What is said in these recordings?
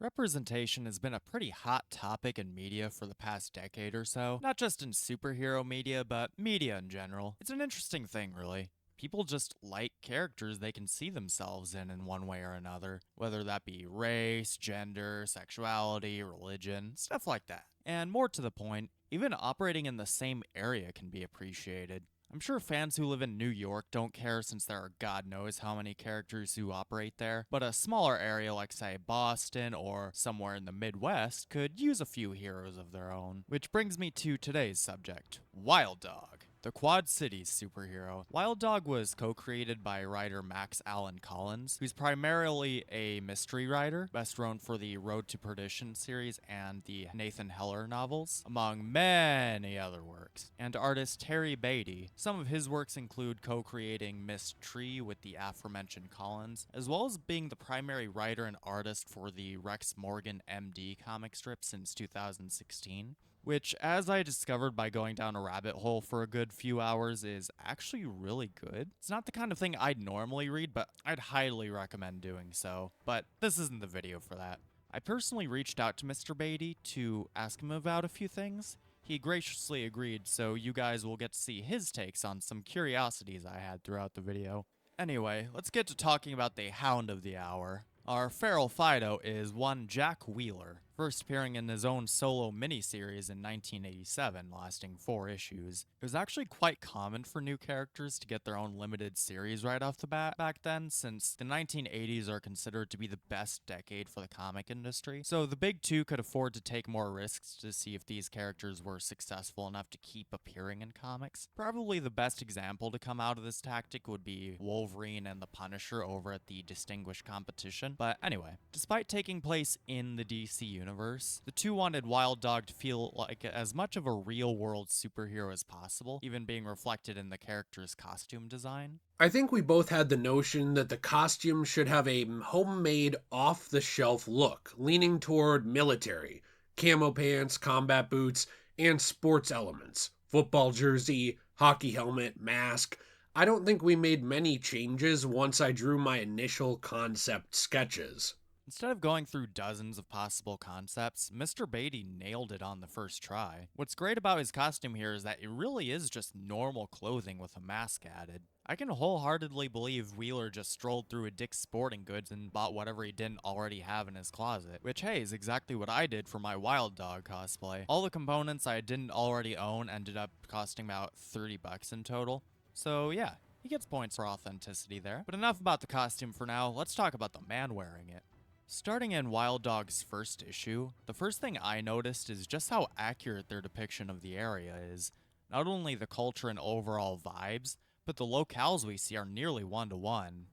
Representation has been a pretty hot topic in media for the past decade or so, not just in superhero media, but media in general. It's an interesting thing, really. People just like characters they can see themselves in one way or another, whether that be race, gender, sexuality, religion, stuff like that. And more to the point, even operating in the same area can be appreciated. I'm sure fans who live in New York don't care since there are God knows how many characters who operate there, but a smaller area like, say, Boston or somewhere in the Midwest could use a few heroes of their own. Which brings me to today's subject, Wild Dog. The Quad Cities superhero. Wild Dog was co-created by writer Max Allan Collins, who's primarily a mystery writer, best known for the Road to Perdition series and the Nathan Heller novels, among many other works. And artist Terry Beatty. Some of his works include co-creating Miss Tree with the aforementioned Collins, as well as being the primary writer and artist for the Rex Morgan MD comic strip since 2016. Which, as I discovered by going down a rabbit hole for a good few hours, is actually really good. It's not the kind of thing I'd normally read, but I'd highly recommend doing so. But this isn't the video for that. I personally reached out to Mr. Beatty to ask him about a few things. He graciously agreed, so you guys will get to see his takes on some curiosities I had throughout the video. Anyway, let's get to talking about the Hound of the Hour. Our feral Fido is one Jack Wheeler, first appearing in his own solo miniseries in 1987, lasting 4 issues. It was actually quite common for new characters to get their own limited series right off the bat back then, since the 1980s are considered to be the best decade for the comic industry, so the big two could afford to take more risks to see if these characters were successful enough to keep appearing in comics. Probably the best example to come out of this tactic would be Wolverine and the Punisher over at the Distinguished Competition. But anyway, despite taking place in the DC universe, the two wanted Wild Dog to feel like as much of a real-world superhero as possible, even being reflected in the character's costume design. I think we both had the notion that the costume should have a homemade, off the shelf look, leaning toward military, camo pants, combat boots, and sports elements. Football jersey, hockey helmet, mask. I don't think we made many changes once I drew my initial concept sketches. Instead of going through dozens of possible concepts, Mr. Beatty nailed it on the first try. What's great about his costume here is that it really is just normal clothing with a mask added. I can wholeheartedly believe Wheeler just strolled through a Dick's Sporting Goods and bought whatever he didn't already have in his closet, which hey, is exactly what I did for my Wild Dog cosplay. All the components I didn't already own ended up costing about $30 in total. So yeah, he gets points for authenticity there. But enough about the costume for now, let's talk about the man wearing it. Starting in Wild Dog's first issue, the first thing I noticed is just how accurate their depiction of the area is. Not only the culture and overall vibes, but the locales we see are nearly one-to-one.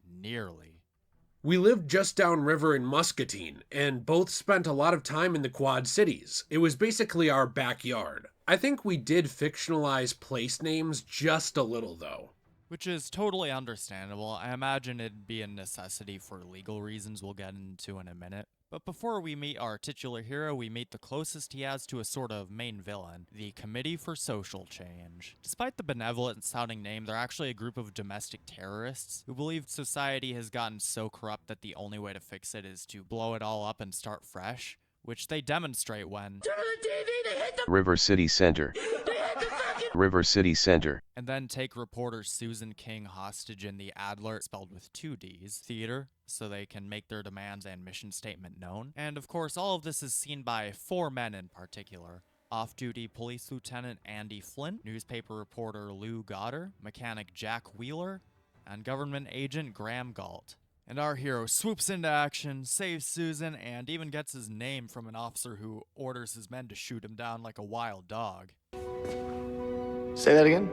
Nearly. We lived just downriver in Muscatine, and both spent a lot of time in the Quad Cities. It was basically our backyard. I think we did fictionalize place names just a little, though. Which is totally understandable. I imagine it'd be a necessity for legal reasons we'll get into in a minute. But before we meet our titular hero, we meet the closest he has to a sort of main villain, the Committee for Social Change. Despite the benevolent-sounding name, they're actually a group of domestic terrorists who believe society has gotten so corrupt that the only way to fix it is to blow it all up and start fresh, which they demonstrate when Turn on the TV, they hit the River City Center. River City Center. and then take reporter Susan King hostage in the Adler, spelled with 2 Ds, theater, so they can make their demands and mission statement known. And of course, all of this is seen by 4 men in particular. Off-duty Police Lieutenant Andy Flint, newspaper reporter Lou Goddard, mechanic Jack Wheeler, and government agent Graham Galt. And our hero swoops into action, saves Susan, and even gets his name from an officer who orders his men to shoot him down like a wild dog. Say that again?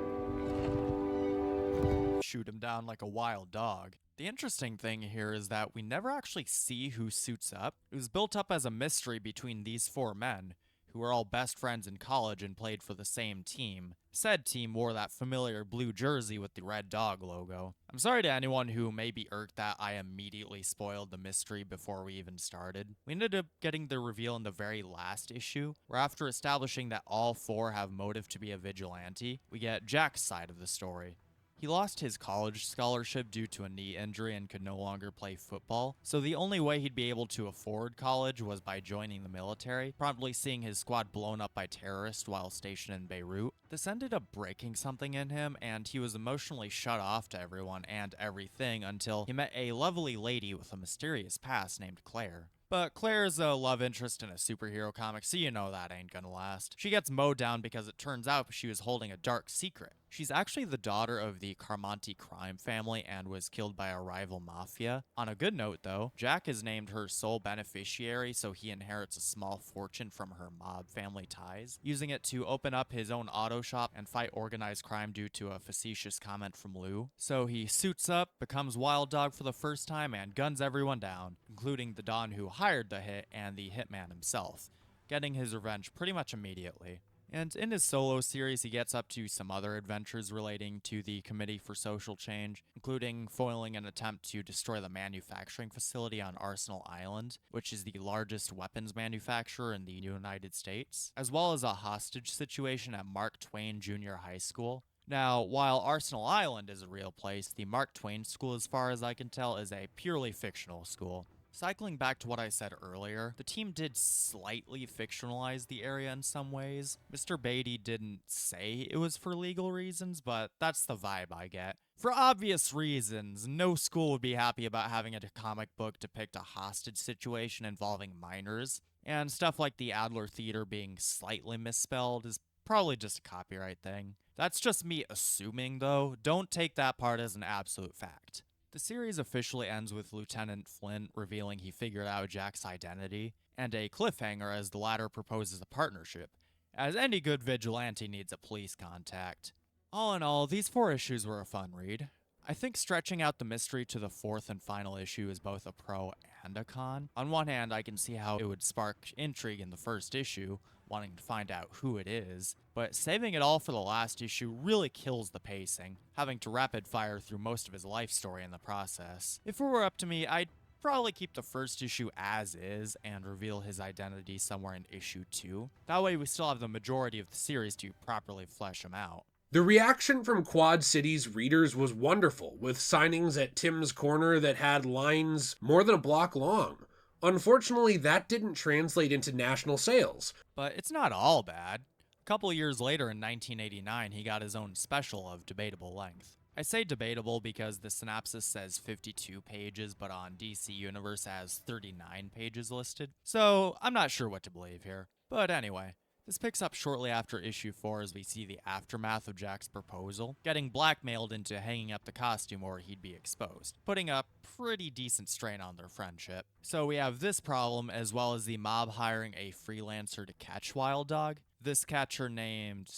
Shoot him down like a wild dog. The interesting thing here is that we never actually see who suits up. It was built up as a mystery between these 4 men, who were all best friends in college and played for the same team. Said team wore that familiar blue jersey with the red dog logo. I'm sorry to anyone who may be irked that I immediately spoiled the mystery before we even started. We ended up getting the reveal in the very last issue, where after establishing that all 4 have motive to be a vigilante, we get Jack's side of the story. He lost his college scholarship due to a knee injury and could no longer play football, so the only way he'd be able to afford college was by joining the military, promptly seeing his squad blown up by terrorists while stationed in Beirut. This ended up breaking something in him, and he was emotionally shut off to everyone and everything until he met a lovely lady with a mysterious past named Claire. But Claire's a love interest in a superhero comic, so you know that ain't gonna last. She gets mowed down because it turns out she was holding a dark secret. She's actually the daughter of the Carmonti crime family and was killed by a rival mafia. On a good note, though, Jack is named her sole beneficiary, so he inherits a small fortune from her mob family ties, using it to open up his own auto shop and fight organized crime due to a facetious comment from Lou. So he suits up, becomes Wild Dog for the first time, and guns everyone down, including the Don who hired the hit and the hitman himself, getting his revenge pretty much immediately. And in his solo series, he gets up to some other adventures relating to the Committee for Social Change, including foiling an attempt to destroy the manufacturing facility on Arsenal Island, which is the largest weapons manufacturer in the United States, as well as a hostage situation at Mark Twain Junior High School. Now, while Arsenal Island is a real place, the Mark Twain School, as far as I can tell, is a purely fictional school. Cycling back to what I said earlier, the team did slightly fictionalize the area in some ways. Mr. Beatty didn't say it was for legal reasons, but that's the vibe I get. For obvious reasons, no school would be happy about having a comic book depict a hostage situation involving minors, and stuff like the Adler Theater being slightly misspelled is probably just a copyright thing. That's just me assuming, though. Don't take that part as an absolute fact. The series officially ends with Lieutenant Flint revealing he figured out Jack's identity, and a cliffhanger as the latter proposes a partnership, as any good vigilante needs a police contact. All in all, these 4 issues were a fun read. I think stretching out the mystery to the 4th and final issue is both a pro and a con. On one hand, I can see how it would spark intrigue in the first issue, wanting to find out who it is, but saving it all for the last issue really kills the pacing, having to rapid fire through most of his life story in the process. If it were up to me, I'd probably keep the first issue as is and reveal his identity somewhere in issue 2. That way we still have the majority of the series to properly flesh him out. The reaction from Quad City's readers was wonderful, with signings at Tim's Corner that had lines more than a block long. Unfortunately, that didn't translate into national sales. But it's not all bad. A couple years later in 1989, he got his own special of debatable length. I say debatable because the synopsis says 52 pages, but on DC Universe has 39 pages listed. So I'm not sure what to believe here. But anyway, this picks up shortly after issue 4 as we see the aftermath of Jack's proposal, getting blackmailed into hanging up the costume or he'd be exposed, putting a pretty decent strain on their friendship. So we have this problem as well as the mob hiring a freelancer to catch Wild Dog. This catcher named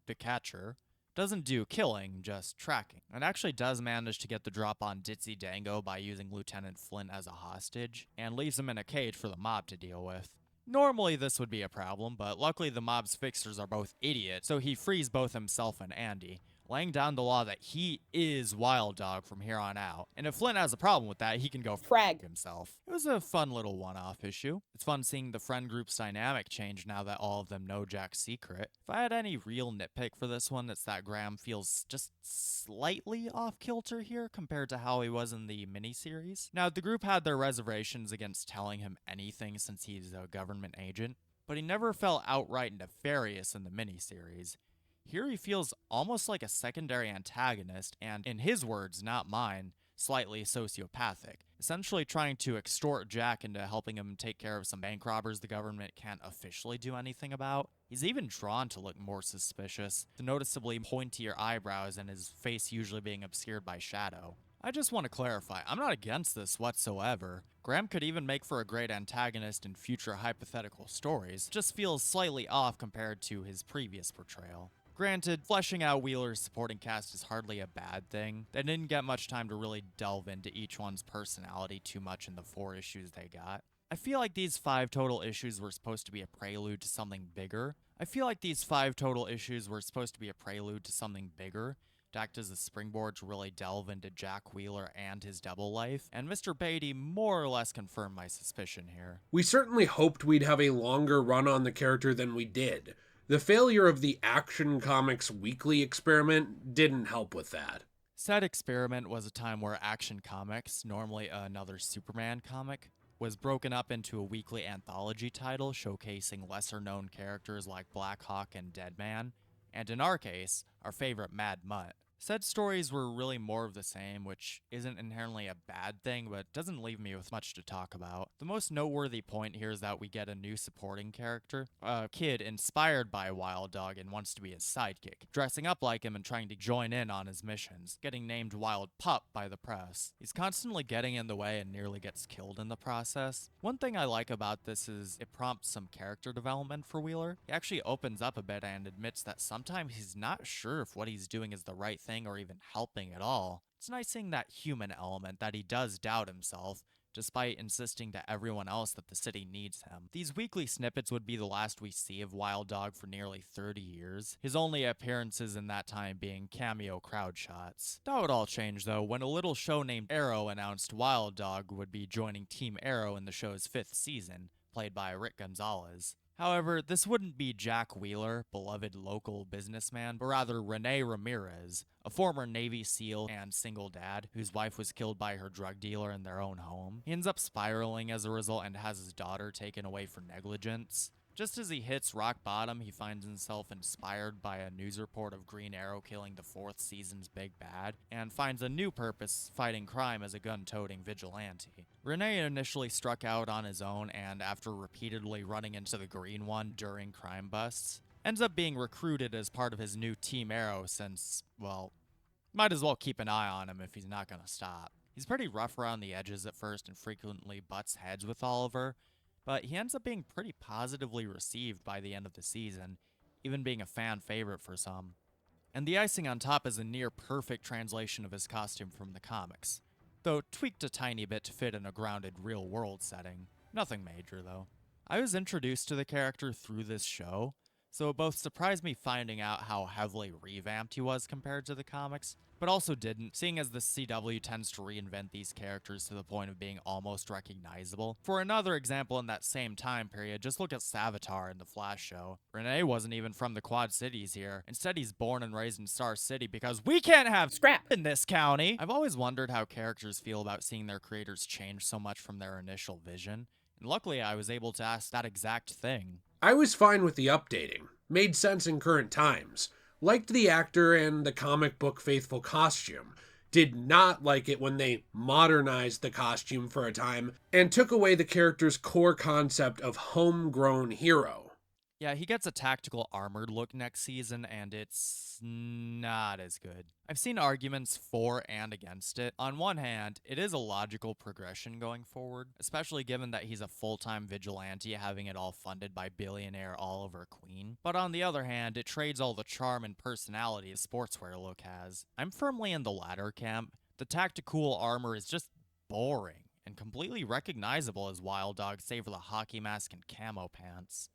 the Catcher doesn't do killing, just tracking, and actually does manage to get the drop on Ditzy Dango by using Lieutenant Flint as a hostage, and leaves him in a cage for the mob to deal with. Normally this would be a problem, but luckily the mob's fixers are both idiots, so he frees both himself and Andy, laying down the law that he is Wild Dog from here on out. And if Flint has a problem with that, he can go frag himself. It was a fun little one-off issue. It's fun seeing the friend group's dynamic change now that all of them know Jack's secret. If I had any real nitpick for this one, it's that Graham feels just slightly off-kilter here compared to how he was in the miniseries. Now, the group had their reservations against telling him anything since he's a government agent, but he never felt outright nefarious in the miniseries. Here he feels almost like a secondary antagonist and, in his words, not mine, slightly sociopathic, essentially trying to extort Jack into helping him take care of some bank robbers the government can't officially do anything about. He's even drawn to look more suspicious, the noticeably pointier eyebrows and his face usually being obscured by shadow. I just want to clarify, I'm not against this whatsoever. Graham could even make for a great antagonist in future hypothetical stories, just feels slightly off compared to his previous portrayal. Granted, fleshing out Wheeler's supporting cast is hardly a bad thing. They didn't get much time to really delve into each one's personality too much in the 4 issues they got. I feel like these 5 total issues were supposed to be a prelude to something bigger. To act as a springboard to really delve into Jack Wheeler and his double life, and Mr. Beatty more or less confirmed my suspicion here. We certainly hoped we'd have a longer run on the character than we did. The failure of the Action Comics weekly experiment didn't help with that. Said experiment was a time where Action Comics, normally another Superman comic, was broken up into a weekly anthology title showcasing lesser-known characters like Black Hawk and Deadman, and in our case, our favorite Mad Mutt. Said stories were really more of the same, which isn't inherently a bad thing, but doesn't leave me with much to talk about. The most noteworthy point here is that we get a new supporting character, a kid inspired by Wild Dog and wants to be his sidekick, dressing up like him and trying to join in on his missions, getting named Wild Pup by the press. He's constantly getting in the way and nearly gets killed in the process. One thing I like about this is it prompts some character development for Wheeler. He actually opens up a bit and admits that sometimes he's not sure if what he's doing is the right thing or even helping at all. It's nice seeing that human element that he does doubt himself, despite insisting to everyone else that the city needs him. These weekly snippets would be the last we see of Wild Dog for nearly 30 years, his only appearances in that time being cameo crowd shots. That would all change though when a little show named Arrow announced Wild Dog would be joining Team Arrow in the show's 5th season, played by Rick Gonzalez. However, this wouldn't be Jack Wheeler, beloved local businessman, but rather Rene Ramirez, a former Navy SEAL and single dad whose wife was killed by her drug dealer in their own home. He ends up spiraling as a result and has his daughter taken away for negligence. Just as he hits rock bottom, he finds himself inspired by a news report of Green Arrow killing the 4th season's big bad, and finds a new purpose fighting crime as a gun-toting vigilante. Rene initially struck out on his own, and after repeatedly running into the Green One during crime busts, ends up being recruited as part of his new Team Arrow since, well, might as well keep an eye on him if he's not gonna stop. He's pretty rough around the edges at first and frequently butts heads with Oliver, but he ends up being pretty positively received by the end of the season, even being a fan favorite for some. And the icing on top is a near perfect translation of his costume from the comics, though tweaked a tiny bit to fit in a grounded real-world setting. Nothing major, though. I was introduced to the character through this show, so it both surprised me finding out how heavily revamped he was compared to the comics, but also didn't, seeing as the CW tends to reinvent these characters to the point of being almost recognizable. For another example in that same time period, just look at Savitar in the Flash show. Rene wasn't even from the Quad Cities here. Instead, he's born and raised in Star City because we can't have scrap in this county! I've always wondered how characters feel about seeing their creators change so much from their initial vision, and luckily I was able to ask that exact thing. I was fine with the updating. Made sense in current times. Liked the actor and the comic book faithful costume. Did not like it when they modernized the costume for a time and took away the character's core concept of homegrown hero. Yeah, he gets a tactical armored look next season, and it's not as good. I've seen arguments for and against it. On one hand, it is a logical progression going forward, especially given that he's a full-time vigilante having it all funded by billionaire Oliver Queen. But on the other hand, it trades all the charm and personality a sportswear look has. I'm firmly in the latter camp. The tactical armor is just boring and completely recognizable as Wild Dog save for the hockey mask and camo pants.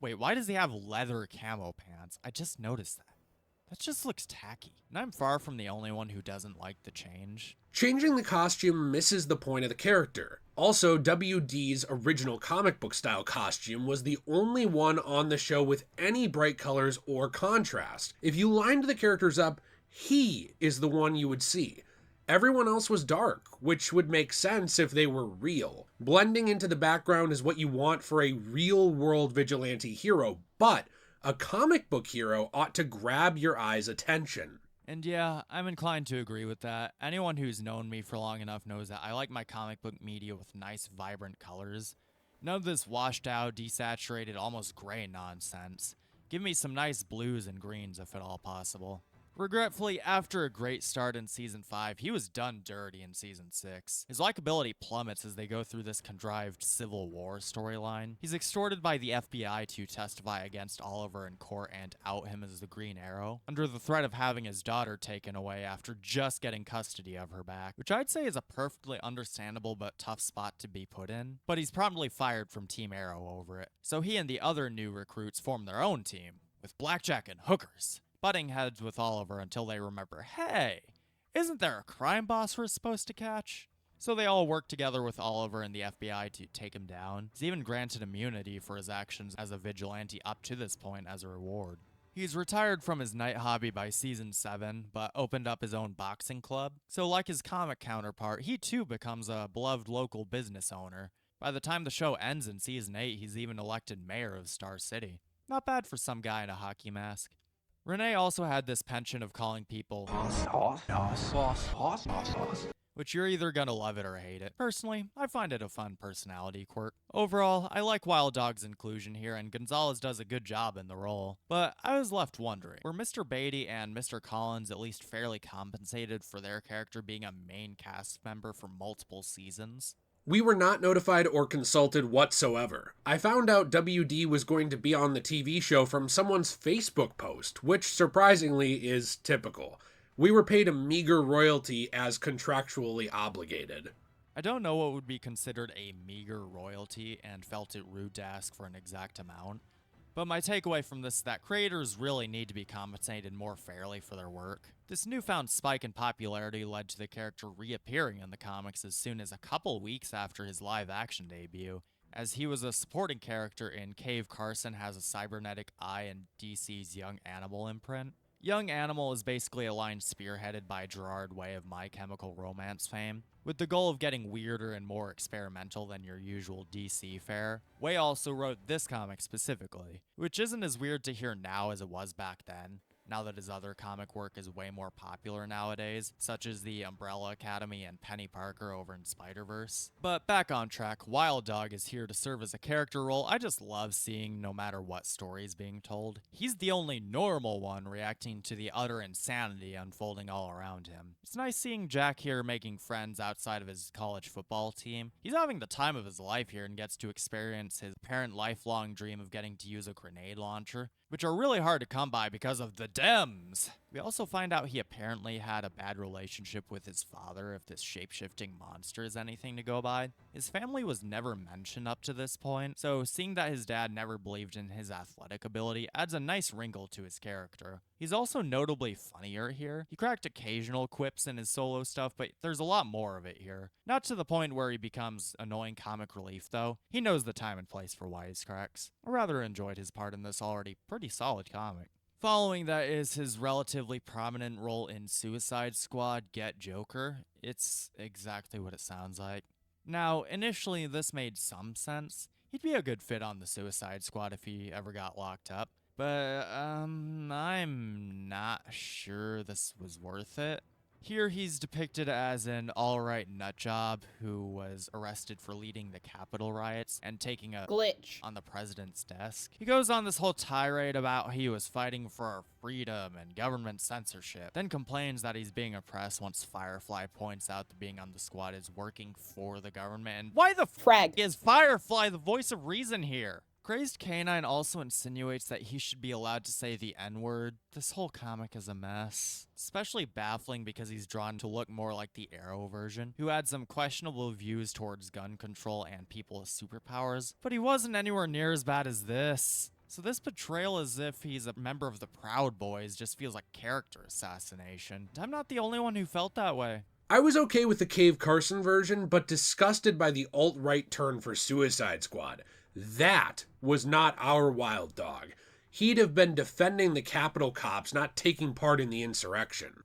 Wait, why does he have leather camo pants? I just noticed that. That just looks tacky. And I'm far from the only one who doesn't like the change. Changing the costume misses the point of the character. Also, WD's original comic book style costume was the only one on the show with any bright colors or contrast. If you lined the characters up, he is the one you would see. Everyone else was dark, which would make sense if they were real. Blending into the background is what you want for a real-world vigilante hero, but a comic book hero ought to grab your eye's attention. And yeah, I'm inclined to agree with that. Anyone who's known me for long enough knows that I like my comic book media with nice, vibrant colors. None of this washed out, desaturated, almost gray nonsense. Give me some nice blues and greens if at all possible. Regretfully, after a great start in Season 5, he was done dirty in Season 6. His likability plummets as they go through this contrived Civil War storyline. He's extorted by the FBI to testify against Oliver in court and out him as the Green Arrow, under the threat of having his daughter taken away after just getting custody of her back, which I'd say is a perfectly understandable but tough spot to be put in. But he's promptly fired from Team Arrow over it, so he and the other new recruits form their own team, with blackjack and hookers, butting heads with Oliver until they remember, hey, isn't there a crime boss we're supposed to catch? So they all work together with Oliver and the FBI to take him down. He's even granted immunity for his actions as a vigilante up to this point as a reward. He's retired from his night hobby by season 7, but opened up his own boxing club. So like his comic counterpart, he too becomes a beloved local business owner. By the time the show ends in season 8, he's even elected mayor of Star City. Not bad for some guy in a hockey mask. Renee also had this penchant of calling people which you're either gonna love it or hate it. Personally, I find it a fun personality quirk. Overall, I like Wild Dog's inclusion here, and Gonzalez does a good job in the role. But I was left wondering, were Mr. Beatty and Mr. Collins at least fairly compensated for their character being a main cast member for multiple seasons? We were not notified or consulted whatsoever. I found out WD was going to be on the TV show from someone's Facebook post, which surprisingly is typical. We were paid a meager royalty as contractually obligated. I don't know what would be considered a meager royalty and felt it rude to ask for an exact amount. But my takeaway from this is that creators really need to be compensated more fairly for their work. This newfound spike in popularity led to the character reappearing in the comics as soon as a couple weeks after his live-action debut, as he was a supporting character in Cave Carson Has a Cybernetic Eye and DC's Young Animal imprint. Young Animal is basically a line spearheaded by Gerard Way of My Chemical Romance fame, with the goal of getting weirder and more experimental than your usual DC fare. Way also wrote this comic specifically, which isn't as weird to hear now as it was back then, now that his other comic work is way more popular nowadays, such as the Umbrella Academy and Penny Parker over in Spider-Verse. But back on track, Wild Dog is here to serve as a character role I just love seeing no matter what story is being told. He's the only normal one reacting to the utter insanity unfolding all around him. It's nice seeing Jack here making friends outside of his college football team. He's having the time of his life here and gets to experience his apparent lifelong dream of getting to use a grenade launcher, which are really hard to come by because of the Dems. We also find out he apparently had a bad relationship with his father, if this shape-shifting monster is anything to go by. His family was never mentioned up to this point, so seeing that his dad never believed in his athletic ability adds a nice wrinkle to his character. He's also notably funnier here. He cracked occasional quips in his solo stuff, but there's a lot more of it here. Not to the point where he becomes annoying comic relief, though. He knows the time and place for wisecracks. I rather enjoyed his part in this already pretty solid comic. Following that is his relatively prominent role in Suicide Squad Get Joker. It's exactly what it sounds like. Now, initially this made some sense. He'd be a good fit on the Suicide Squad if he ever got locked up. But, I'm not sure this was worth it. Here he's depicted as an alright nutjob who was arrested for leading the Capitol riots and taking a glitch on the president's desk. He goes on this whole tirade about how he was fighting for our freedom and government censorship, then complains that he's being oppressed once Firefly points out that being on the squad is working for the government. And why the frag is Firefly the voice of reason here? Crazed Canine also insinuates that he should be allowed to say the N-word. This whole comic is a mess. Especially baffling because he's drawn to look more like the Arrow version, who had some questionable views towards gun control and people with superpowers, but he wasn't anywhere near as bad as this. So this portrayal as if he's a member of the Proud Boys just feels like character assassination. I'm not the only one who felt that way. I was okay with the Cave Carson version, but disgusted by the alt-right turn for Suicide Squad. That was not our Wild Dog. He'd have been defending the Capitol cops, not taking part in the insurrection.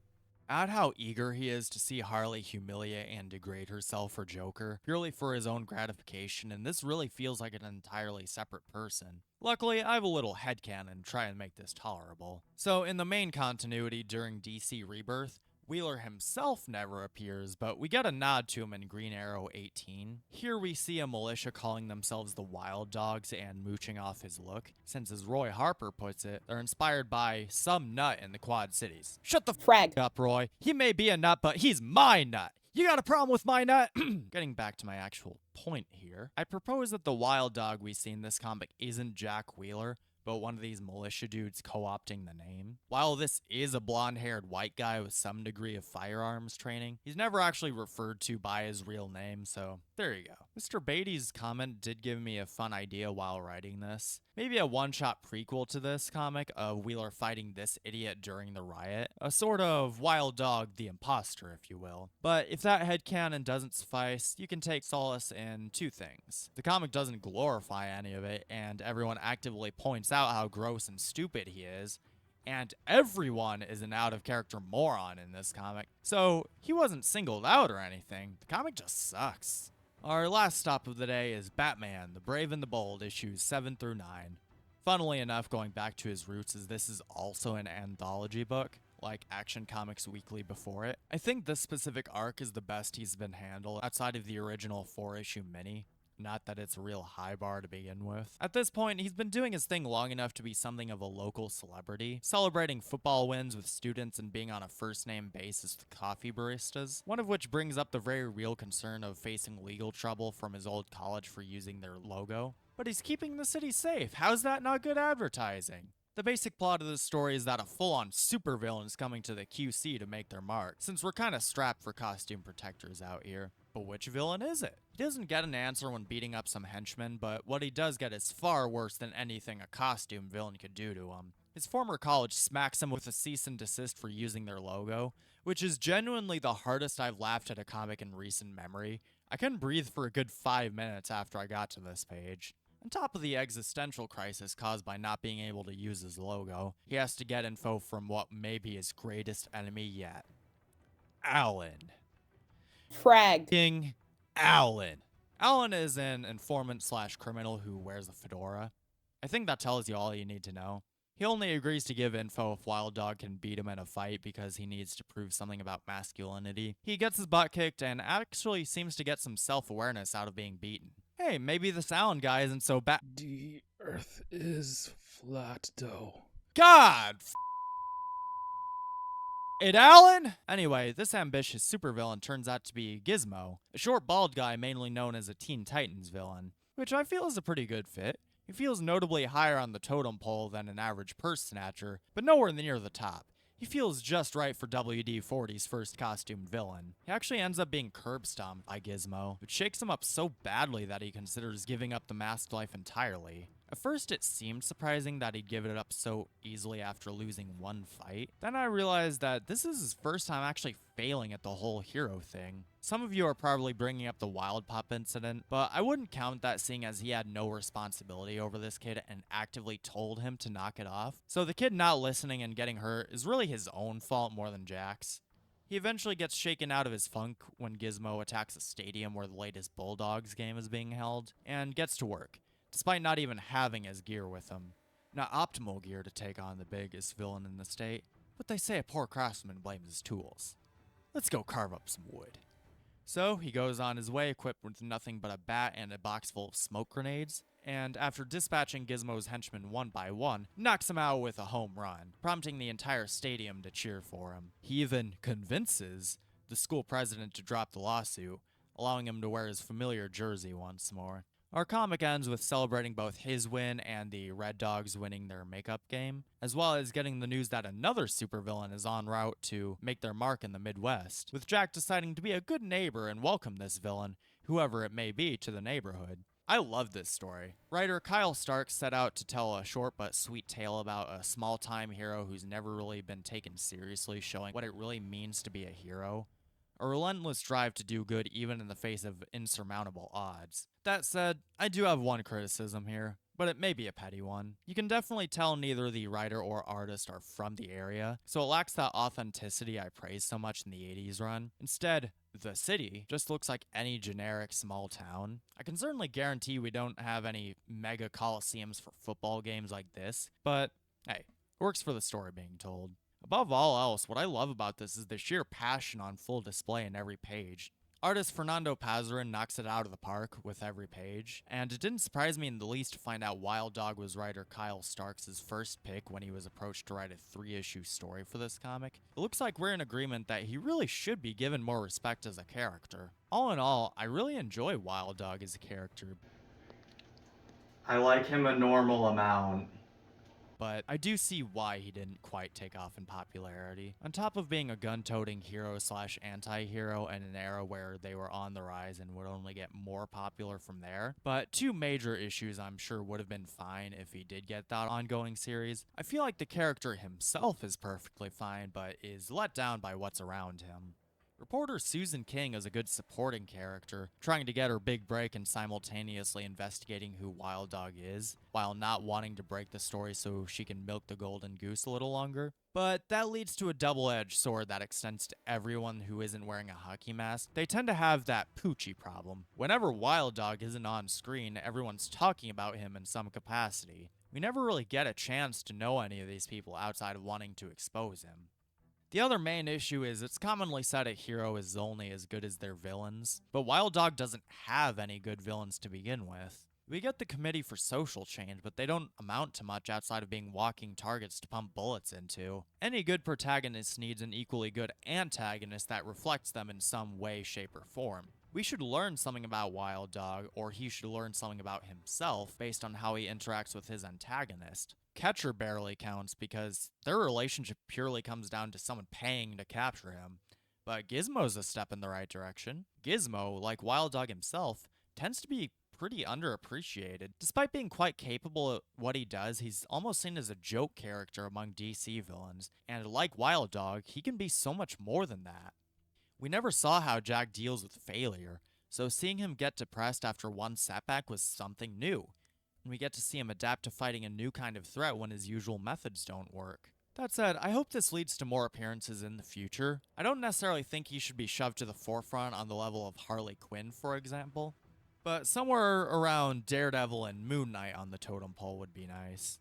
Add how eager he is to see Harley humiliate and degrade herself for Joker, purely for his own gratification, and this really feels like an entirely separate person. Luckily, I have a little headcanon to try and make this tolerable. So, in the main continuity during DC Rebirth, Wheeler himself never appears, but we get a nod to him in Green Arrow 18. Here we see a militia calling themselves the Wild Dogs and mooching off his look. Since as Roy Harper puts it, they're inspired by some nut in the Quad Cities. Shut the frag up, Roy. He may be a nut, but he's my nut. You got a problem with my nut? Getting back to my actual point here, I propose that the Wild Dog we see in this comic isn't Jack Wheeler, but one of these militia dudes co-opting the name. While this is a blonde-haired white guy with some degree of firearms training, he's never actually referred to by his real name, so there you go. Mr. Beatty's comment did give me a fun idea while writing this. Maybe a one-shot prequel to this comic of Wheeler fighting this idiot during the riot. A sort of Wild Dog the Imposter, if you will. But if that headcanon doesn't suffice, you can take solace in two things. The comic doesn't glorify any of it, and everyone actively points out how gross and stupid he is, and everyone is an out-of-character moron in this comic. So he wasn't singled out or anything. The comic just sucks. Our last stop of the day is Batman, the Brave and the Bold, issues 7 through 9. Funnily enough, going back to his roots, is this is also an anthology book, like Action Comics Weekly before it. I think this specific arc is the best he's been handled outside of the original 4-issue mini. Not that it's a real high bar to begin with. At this point, he's been doing his thing long enough to be something of a local celebrity, celebrating football wins with students and being on a first-name basis with coffee baristas, one of which brings up the very real concern of facing legal trouble from his old college for using their logo. But he's keeping the city safe. How's that not good advertising? The basic plot of this story is that a full-on supervillain is coming to the QC to make their mark, since we're kinda strapped for costume protectors out here. But which villain is it? He doesn't get an answer when beating up some henchmen, but what he does get is far worse than anything a costume villain could do to him. His former college smacks him with a cease and desist for using their logo, which is genuinely the hardest I've laughed at a comic in recent memory. I couldn't breathe for a good 5 minutes after I got to this page. On top of the existential crisis caused by not being able to use his logo, he has to get info from what may be his greatest enemy yet. Alan. Fragged. King Alan. Alan is an informant slash criminal who wears a fedora. I think that tells you all you need to know. He only agrees to give info if Wild Dog can beat him in a fight because he needs to prove something about masculinity. He gets his butt kicked and actually seems to get some self-awareness out of being beaten. Hey, maybe this Alan guy isn't so bad. The earth is flat dough. God! It Alan? Anyway, this ambitious supervillain turns out to be Gizmo, a short bald guy mainly known as a Teen Titans villain, which I feel is a pretty good fit. He feels notably higher on the totem pole than an average purse snatcher, but nowhere near the top. He feels just right for WD-40's first costumed villain. He actually ends up being curb stomped by Gizmo, which shakes him up so badly that he considers giving up the masked life entirely. At first, it seemed surprising that he'd give it up so easily after losing one fight. Then I realized that this is his first time actually failing at the whole hero thing. Some of you are probably bringing up the Wild Pup incident, but I wouldn't count that seeing as he had no responsibility over this kid and actively told him to knock it off. So the kid not listening and getting hurt is really his own fault more than Jack's. He eventually gets shaken out of his funk when Gizmo attacks a stadium where the latest Bulldogs game is being held, and gets to work, despite not even having his gear with him. Not optimal gear to take on the biggest villain in the state, but they say a poor craftsman blames his tools. Let's go carve up some wood. So he goes on his way equipped with nothing but a bat and a box full of smoke grenades, and after dispatching Gizmo's henchmen one by one, knocks him out with a home run, prompting the entire stadium to cheer for him. He even convinces the school president to drop the lawsuit, allowing him to wear his familiar jersey once more. Our comic ends with celebrating both his win and the Red Dogs winning their makeup game, as well as getting the news that another supervillain is en route to make their mark in the Midwest, with Jack deciding to be a good neighbor and welcome this villain, whoever it may be, to the neighborhood. I love this story. Writer Kyle Stark set out to tell a short but sweet tale about a small-time hero who's never really been taken seriously, showing what it really means to be a hero. A relentless drive to do good even in the face of insurmountable odds. That said, I do have one criticism here, but it may be a petty one. You can definitely tell neither the writer or artist are from the area, so it lacks that authenticity I praised so much in the 80s run. Instead, the city just looks like any generic small town. I can certainly guarantee we don't have any mega coliseums for football games like this, but hey, it works for the story being told. Above all else, what I love about this is the sheer passion on full display in every page. Artist Fernando Pazarin knocks it out of the park with every page, and it didn't surprise me in the least to find out Wild Dog was writer Kyle Starks' first pick when he was approached to write a 3-issue story for this comic. It looks like we're in agreement that he really should be given more respect as a character. All in all, I really enjoy Wild Dog as a character. I like him a normal amount. but I do see why he didn't quite take off in popularity. On top of being a gun-toting hero slash anti-hero in an era where they were on the rise and would only get more popular from there, but two major issues I'm sure would have been fine if he did get that ongoing series. I feel like the character himself is perfectly fine, but is let down by what's around him. Reporter Susan King is a good supporting character, trying to get her big break and simultaneously investigating who Wild Dog is, while not wanting to break the story so she can milk the golden goose a little longer. But that leads to a double-edged sword that extends to everyone who isn't wearing a hockey mask. They tend to have that Poochie problem. Whenever Wild Dog isn't on screen, everyone's talking about him in some capacity. We never really get a chance to know any of these people outside of wanting to expose him. The other main issue is it's commonly said a hero is only as good as their villains, but Wild Dog doesn't have any good villains to begin with. We get the Committee for Social Change, but they don't amount to much outside of being walking targets to pump bullets into. Any good protagonist needs an equally good antagonist that reflects them in some way, shape, or form. We should learn something about Wild Dog, or he should learn something about himself based on how he interacts with his antagonist. Catcher barely counts because their relationship purely comes down to someone paying to capture him. But Gizmo's a step in the right direction. Gizmo, like Wild Dog himself, tends to be pretty underappreciated. Despite being quite capable at what he does, he's almost seen as a joke character among DC villains, and like Wild Dog, he can be so much more than that. We never saw how Jack deals with failure, so seeing him get depressed after one setback was something new. And we get to see him adapt to fighting a new kind of threat when his usual methods don't work. That said, I hope this leads to more appearances in the future. I don't necessarily think he should be shoved to the forefront on the level of Harley Quinn, for example, but somewhere around Daredevil and Moon Knight on the totem pole would be nice.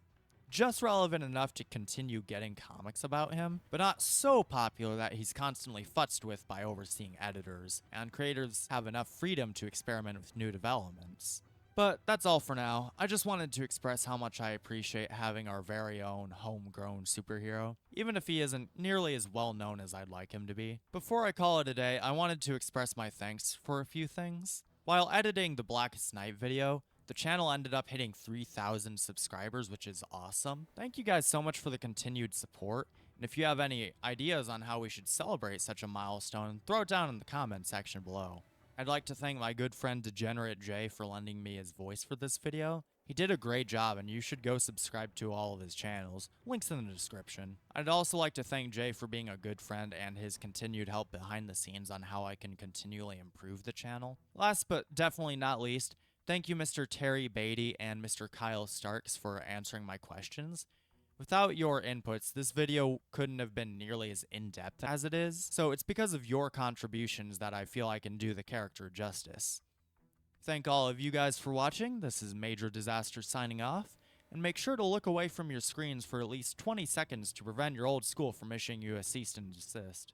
Just relevant enough to continue getting comics about him, but not so popular that he's constantly futzed with by overseeing editors, and creators have enough freedom to experiment with new developments. But that's all for now. I just wanted to express how much I appreciate having our very own homegrown superhero, even if he isn't nearly as well known as I'd like him to be. Before I call it a day, I wanted to express my thanks for a few things. While editing the Blackest Night video, the channel ended up hitting 3,000 subscribers, which is awesome. Thank you guys so much for the continued support, and if you have any ideas on how we should celebrate such a milestone, throw it down in the comment section below. I'd like to thank my good friend Degenerate Jay for lending me his voice for this video. He did a great job, and you should go subscribe to all of his channels. Links in the description. I'd also like to thank Jay for being a good friend and his continued help behind the scenes on how I can continually improve the channel. Last but definitely not least, thank you Mr. Terry Beatty and Mr. Kyle Starks for answering my questions. Without your inputs, this video couldn't have been nearly as in-depth as it is, so it's because of your contributions that I feel I can do the character justice. Thank all of you guys for watching. This is Major Disaster signing off, and make sure to look away from your screens for at least 20 seconds to prevent your old school from issuing you a cease and desist.